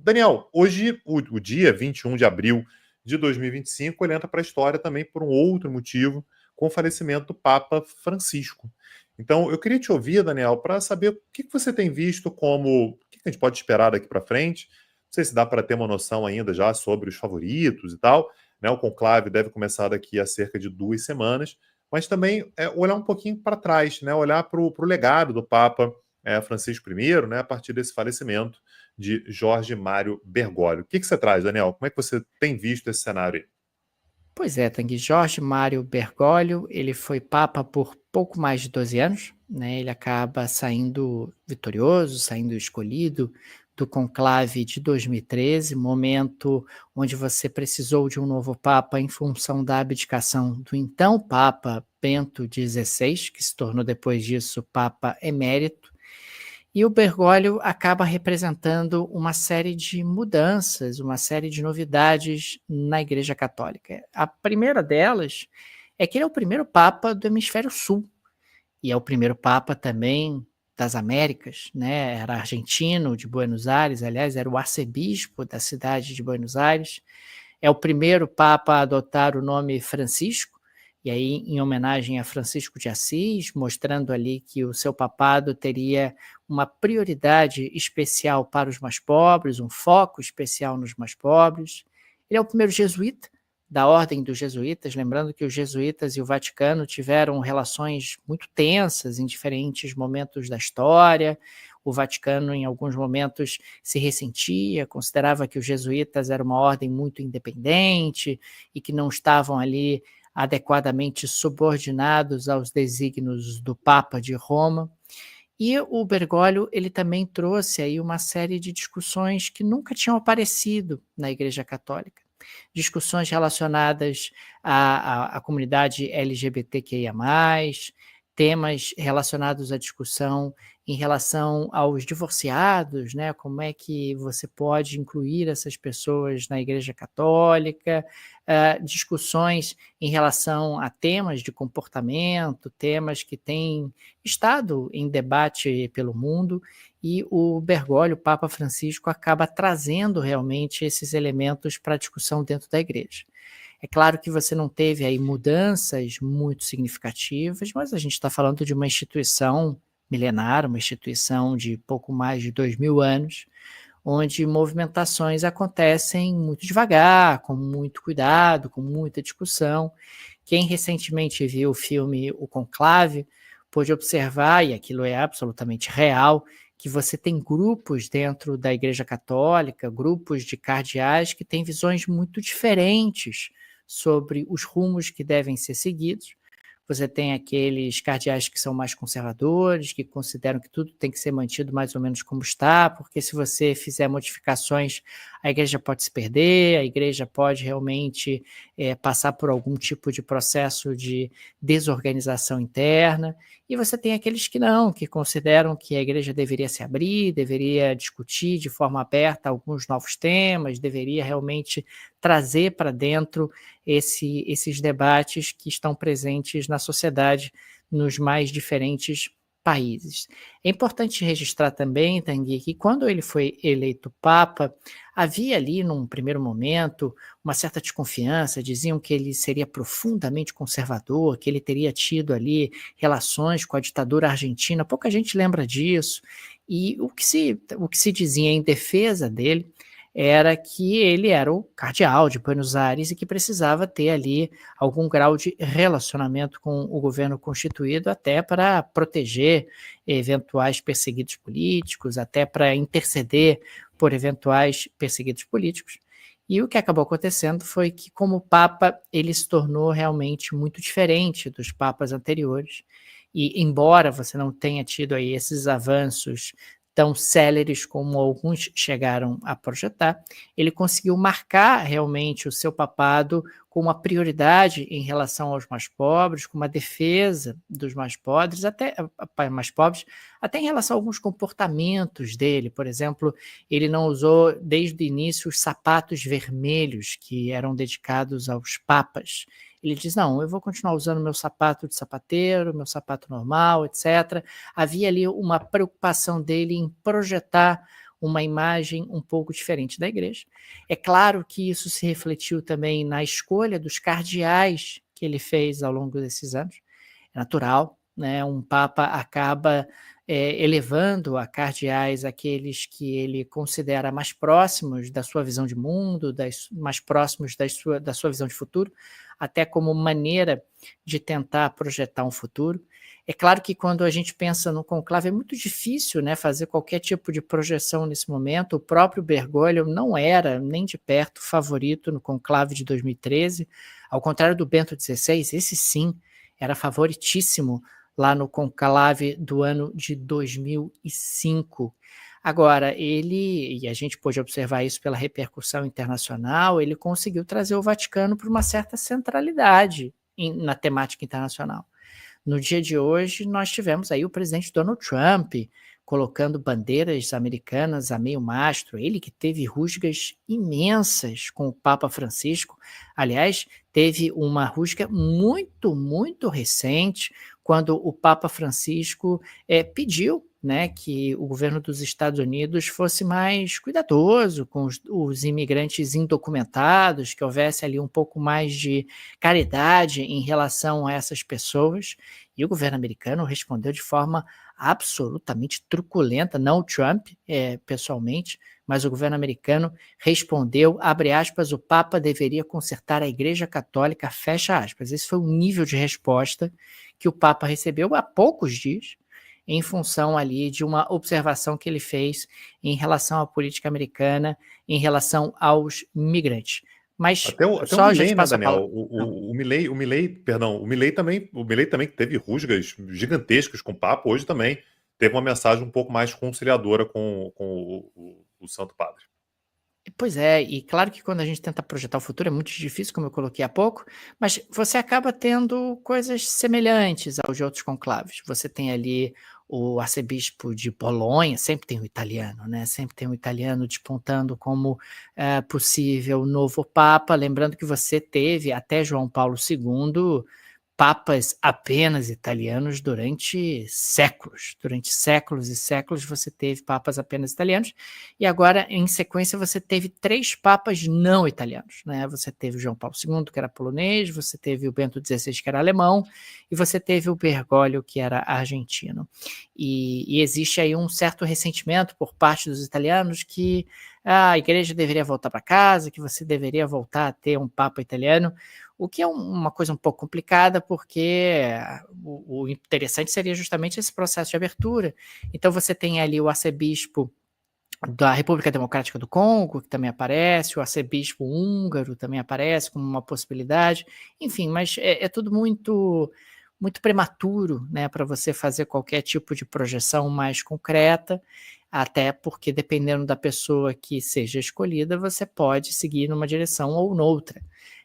Daniel, hoje, o dia 21 de abril de 2025, ele entra para a história também por um outro motivo, com o falecimento do Papa Francisco. Então, eu queria te ouvir, Daniel, para saber o que você tem visto como. O que a gente pode esperar daqui para frente. Não sei se dá para ter uma noção ainda já sobre os favoritos e tal. Né? O conclave deve começar daqui a cerca de 2 semanas, mas também olhar um pouquinho para trás, né? Olhar para o legado do Papa Francisco I, né? A partir desse falecimento de Jorge Mário Bergoglio. O que você traz, Daniel? Como é que você tem visto esse cenário aí? Pois é, Tanguy, Jorge Mário Bergoglio, ele foi papa por pouco mais de 12 anos, né? Ele acaba saindo vitorioso, saindo escolhido do conclave de 2013, momento onde você precisou de um novo papa em função da abdicação do então papa Bento XVI, que se tornou depois disso papa emérito. E o Bergoglio acaba representando uma série de mudanças, uma série de novidades na Igreja Católica. A primeira delas é que ele é o primeiro Papa do Hemisfério Sul, e é o primeiro Papa também das Américas, né? Era argentino, de Buenos Aires, aliás, era o arcebispo da cidade de Buenos Aires. É o primeiro Papa a adotar o nome Francisco, e aí em homenagem a Francisco de Assis, mostrando ali que o seu papado teria uma prioridade especial para os mais pobres, um foco especial nos mais pobres. Ele é o primeiro jesuíta da Ordem dos Jesuítas, lembrando que os jesuítas e o Vaticano tiveram relações muito tensas em diferentes momentos da história. O Vaticano, em alguns momentos, se ressentia, considerava que os jesuítas eram uma ordem muito independente e que não estavam ali adequadamente subordinados aos desígnios do Papa de Roma. E o Bergoglio, ele também trouxe aí uma série de discussões que nunca tinham aparecido na Igreja Católica. Discussões relacionadas à comunidade LGBTQIA+, temas relacionados à discussão em relação aos divorciados, né? Como é que você pode incluir essas pessoas na Igreja Católica, discussões em relação a temas de comportamento, temas que têm estado em debate pelo mundo, e o Bergoglio, o Papa Francisco, acaba trazendo realmente esses elementos para a discussão dentro da igreja. É claro que você não teve aí mudanças muito significativas, mas a gente está falando de uma instituição milenar, uma instituição de pouco mais de 2000 anos, onde movimentações acontecem muito devagar, com muito cuidado, com muita discussão. Quem recentemente viu o filme O Conclave pôde observar, e aquilo é absolutamente real, que você tem grupos dentro da Igreja Católica, grupos de cardeais que têm visões muito diferentes sobre os rumos que devem ser seguidos. Você tem aqueles cardeais que são mais conservadores, que consideram que tudo tem que ser mantido mais ou menos como está, porque se você fizer modificações, a igreja pode se perder, a igreja pode realmente passar por algum tipo de processo de desorganização interna. E você tem aqueles que não, que consideram que a igreja deveria se abrir, deveria discutir de forma aberta alguns novos temas, deveria realmente trazer para dentro esses debates que estão presentes na sociedade nos mais diferentes países. É importante registrar também, Tanguy, que quando ele foi eleito Papa, havia ali, num primeiro momento, uma certa desconfiança, diziam que ele seria profundamente conservador, que ele teria tido ali relações com a ditadura argentina, pouca gente lembra disso, e o que se dizia em defesa dele era que ele era o cardeal de Buenos Aires e que precisava ter ali algum grau de relacionamento com o governo constituído, até para proteger eventuais perseguidos políticos, até para interceder por eventuais perseguidos políticos. E o que acabou acontecendo foi que, como Papa, ele se tornou realmente muito diferente dos papas anteriores. E, embora você não tenha tido aí esses avanços tão céleres como alguns chegaram a projetar, ele conseguiu marcar realmente o seu papado com uma prioridade em relação aos mais pobres, com uma defesa dos mais pobres, até em relação a alguns comportamentos dele. Por exemplo, ele não usou desde o início os sapatos vermelhos que eram dedicados aos papas. Ele diz, não, eu vou continuar usando meu sapato de sapateiro, meu sapato normal, etc. Havia ali uma preocupação dele em projetar uma imagem um pouco diferente da igreja. É claro que isso se refletiu também na escolha dos cardeais que ele fez ao longo desses anos. É natural, né? Um papa acaba elevando a cardeais aqueles que ele considera mais próximos da sua visão de mundo, mais próximos da sua visão de futuro, até como maneira de tentar projetar um futuro. É claro que quando a gente pensa no conclave é muito difícil, né, fazer qualquer tipo de projeção nesse momento. O próprio Bergoglio não era nem de perto favorito no conclave de 2013, ao contrário do Bento XVI, esse sim era favoritíssimo lá no conclave do ano de 2005. Agora, e a gente pôde observar isso pela repercussão internacional, ele conseguiu trazer o Vaticano para uma certa centralidade na temática internacional. No dia de hoje, nós tivemos aí o presidente Donald Trump colocando bandeiras americanas a meio mastro, ele que teve rusgas imensas com o Papa Francisco. Aliás, teve uma rusga muito, muito recente, quando o Papa Francisco pediu, né, que o governo dos Estados Unidos fosse mais cuidadoso com os imigrantes indocumentados, que houvesse ali um pouco mais de caridade em relação a essas pessoas, e o governo americano respondeu de forma absolutamente truculenta, não o Trump pessoalmente, mas o governo americano respondeu, abre aspas, o Papa deveria consertar a Igreja Católica, fecha aspas. Esse foi o nível de resposta que o Papa recebeu há poucos dias, em função ali de uma observação que ele fez em relação à política americana, em relação aos migrantes. Mas Até o só a Milei, gente né, passa a Daniel? palavra. O Milei também teve rusgas gigantescas com o Papa. Hoje também teve uma mensagem um pouco mais conciliadora com o Santo Padre. Pois é, e claro que quando a gente tenta projetar o futuro é muito difícil, como eu coloquei há pouco, mas você acaba tendo coisas semelhantes aos de outros conclaves. Você tem ali o arcebispo de Bolonha, sempre tem um italiano, né? Sempre tem um italiano despontando como possível novo papa. Lembrando que você teve até João Paulo II papas apenas italianos durante séculos e séculos você teve papas apenas italianos, e agora em sequência você teve 3 papas não italianos, né? Você teve o João Paulo II, que era polonês, você teve o Bento XVI, que era alemão, e você teve o Bergoglio, que era argentino. E existe aí um certo ressentimento por parte dos italianos que a igreja deveria voltar para casa, que você deveria voltar a ter um papa italiano, o que é uma coisa um pouco complicada, porque o interessante seria justamente esse processo de abertura. Então você tem ali o arcebispo da República Democrática do Congo, que também aparece, o arcebispo húngaro também aparece como uma possibilidade, enfim, mas é tudo muito prematuro, né, para você fazer qualquer tipo de projeção mais concreta, até porque dependendo da pessoa que seja escolhida, você pode seguir numa direção ou noutra.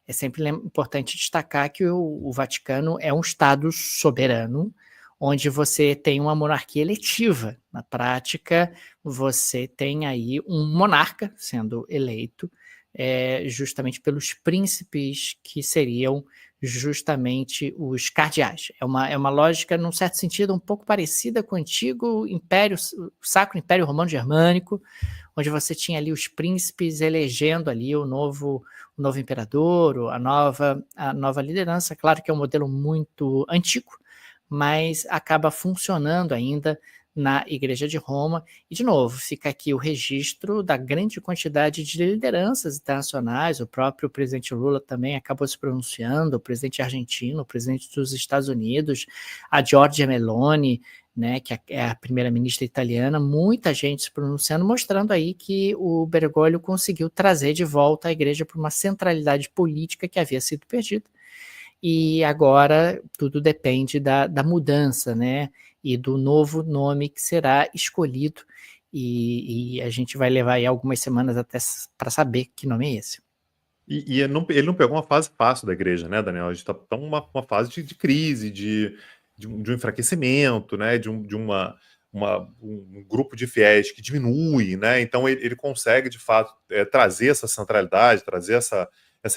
É sempre importante destacar que o Vaticano é um Estado soberano, onde você tem uma monarquia eletiva. Na prática, você tem aí um monarca sendo eleito justamente pelos príncipes que seriam justamente os cardeais. É uma lógica, num certo sentido, um pouco parecida com o antigo Império, o Sacro Império Romano Germânico, onde você tinha ali os príncipes elegendo ali o novo imperador, a nova liderança. Claro que é um modelo muito antigo, mas acaba funcionando ainda na Igreja de Roma. E, de novo, fica aqui o registro da grande quantidade de lideranças internacionais. O próprio presidente Lula também acabou se pronunciando, o presidente argentino, o presidente dos Estados Unidos, a Giorgia Meloni, né, que é a primeira-ministra italiana, muita gente se pronunciando, mostrando aí que o Bergoglio conseguiu trazer de volta a igreja para uma centralidade política que havia sido perdida. E agora tudo depende da mudança, né, e do novo nome que será escolhido, e a gente vai levar aí algumas semanas até para saber que nome é esse. E ele não pegou uma fase fácil da igreja, né, Daniel? A gente está numa fase de crise, de um enfraquecimento, né, um grupo de fiéis que diminui, né? Então ele consegue, de fato, trazer essa centralidade, trazer essa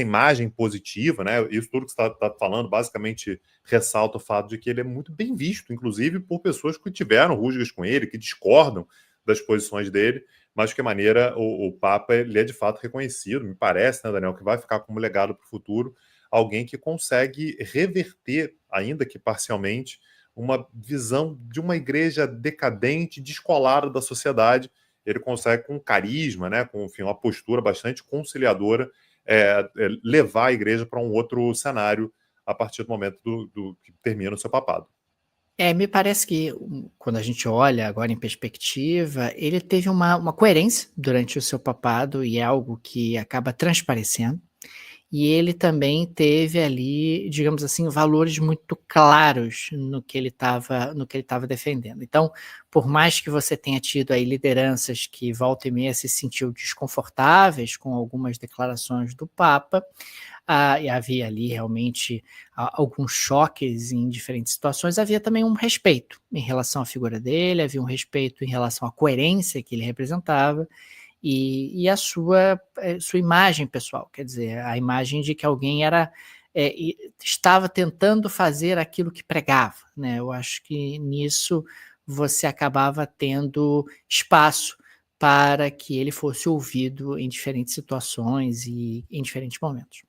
imagem positiva, né? Isso tudo que você está falando basicamente ressalta o fato de que ele é muito bem visto, inclusive por pessoas que tiveram rusgas com ele, que discordam das posições dele, mas de que maneira o Papa ele é de fato reconhecido, me parece, né, Daniel, que vai ficar como legado para o futuro, alguém que consegue reverter, ainda que parcialmente, uma visão de uma igreja decadente, descolada da sociedade. Ele consegue, com carisma, né, com enfim, uma postura bastante conciliadora, levar a igreja para um outro cenário a partir do momento do que termina o seu papado. Me parece que quando a gente olha agora em perspectiva, ele teve uma coerência durante o seu papado e é algo que acaba transparecendo. E ele também teve ali, digamos assim, valores muito claros no que ele estava defendendo. Então, por mais que você tenha tido aí lideranças que volta e meia se sentiu desconfortáveis com algumas declarações do Papa, e havia ali realmente alguns choques em diferentes situações, havia também um respeito em relação à figura dele, havia um respeito em relação à coerência que ele representava, e a sua imagem pessoal, quer dizer, a imagem de que alguém estava tentando fazer aquilo que pregava, né. Eu acho que nisso você acabava tendo espaço para que ele fosse ouvido em diferentes situações e em diferentes momentos.